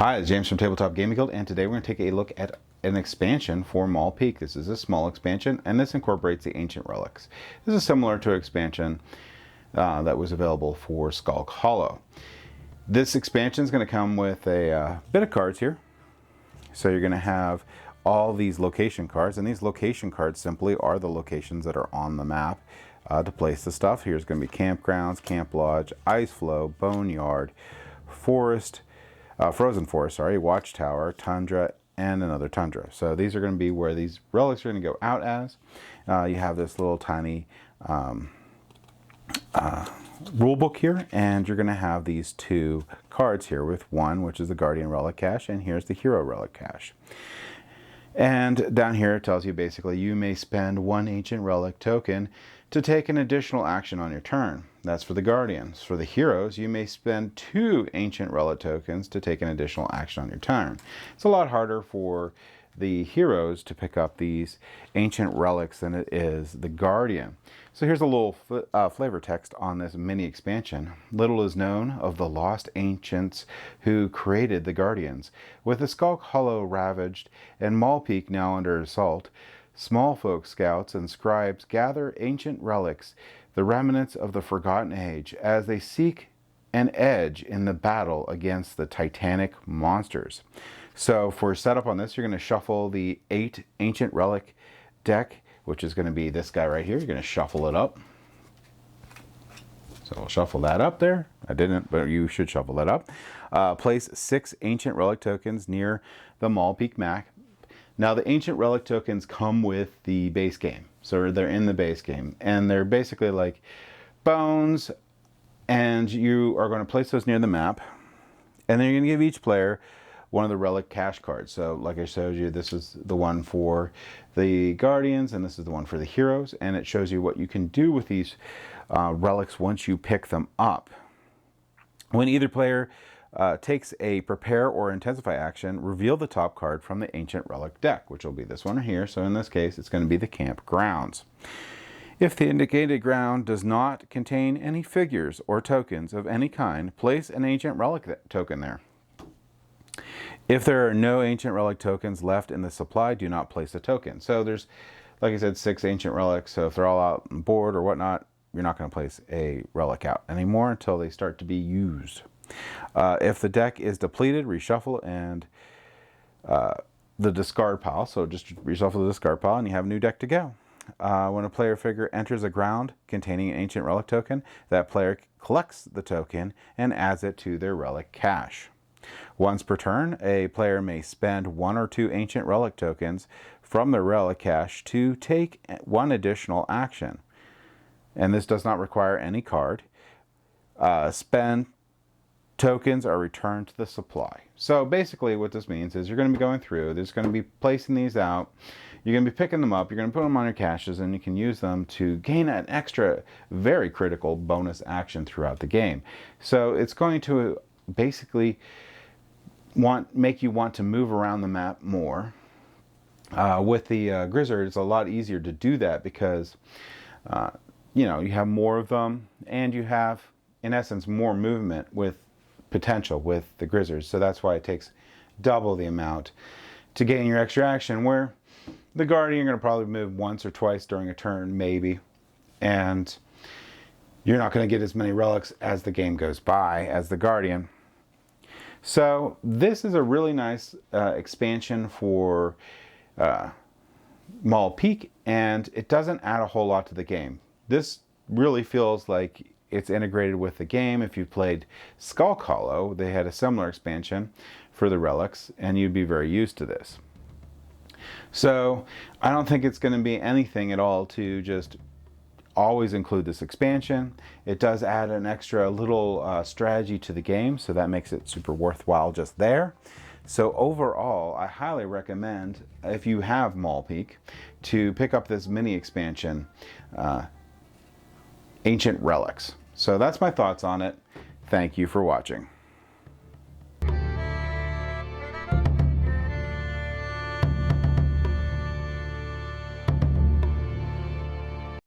Hi, it's James from Tabletop Gaming Guild, and today we're going to take a look at an expansion for Maul Peak. This is a small expansion, and this incorporates the ancient relics. This is similar to an expansion that was available for Skull Hollow. This expansion is going to come with a bit of cards here. So you're going to have all these location cards, and these location cards simply are the locations that are on the map to place the stuff. Here's going to be campgrounds, camp lodge, ice flow, boneyard, forest, frozen forest, watchtower, tundra, and another tundra. So these are going to be where these relics are going to go out as. You have this little tiny rule book here, and you're going to have these two cards here with one, which is the Guardian Relic Cache, and here's the Hero Relic Cache. And down here it tells you basically you may spend one ancient relic token to take an additional action on your turn. That's for the Guardians. For the Heroes, you may spend two ancient relic tokens to take an additional action on your turn. It's a lot harder for the Heroes to pick up these ancient relics than it is the Guardian. So here's a little flavor text on this mini expansion. Little is known of the lost ancients who created the Guardians. With the Skull Hollow ravaged and Maul Peak now under assault, small folk scouts and scribes gather ancient relics, the remnants of the forgotten age, as they seek an edge in the battle against the titanic monsters. So for setup on this, you're going to shuffle the 8 ancient relic deck, which is going to be this guy right here. You're going to shuffle it up. So we'll shuffle that up there. I didn't, but you should shuffle that up. Place 6 ancient relic tokens near the Maul Peak map. Now the ancient relic tokens come with the base game. So they're in the base game, and they're basically like bones, and you are going to place those near the map, and then you're going to give each player one of the relic cache cards. So like I showed you, this is the one for the Guardians, and this is the one for the Heroes, and it shows you what you can do with these relics once you pick them up. When either player takes a prepare or intensify action, reveal the top card from the ancient relic deck, which will be this one here. So in this case, it's going to be the campgrounds. If the indicated ground does not contain any figures or tokens of any kind, place an ancient relic token there. If there are no ancient relic tokens left in the supply, do not place a token. So there's, like I said, 6 ancient relics. So if they're all out on board or whatnot, you're not going to place a relic out anymore until they start to be used. If the deck is depleted, reshuffle and the discard pile. So just reshuffle the discard pile and you have a new deck to go. When a player figure enters a ground containing an ancient relic token, that player collects the token and adds it to their relic cache. Once per turn, a player may spend 1 or 2 ancient relic tokens from their relic cache to take one additional action. And this does not require any card. Spend tokens are returned to the supply. So basically what this means is you're going to be going through, there's going to be placing these out, you're going to be picking them up, you're going to put them on your caches, and you can use them to gain an extra, very critical bonus action throughout the game. So it's going to basically make you want to move around the map more. With the Grizzard, it's a lot easier to do that because you have more of them, and you have, in essence, more movement with potential with the Grizzards. So that's why it takes double the amount to gain your extra action, where the Guardian, you're going to probably move once or twice during a turn, maybe, and you're not going to get as many relics as the game goes by as the Guardian. So this is a really nice expansion for Maul Peak, and it doesn't add a whole lot to the game. This really feels like it's integrated with the game. If you played Skull Hollow, they had a similar expansion for the relics, and you'd be very used to this. So I don't think it's going to be anything at all to just always include this expansion. It does add an extra little strategy to the game, so that makes it super worthwhile just there. So overall, I highly recommend, if you have Maul Peak, to pick up this mini expansion, Ancient Relics. So that's my thoughts on it. Thank you for watching.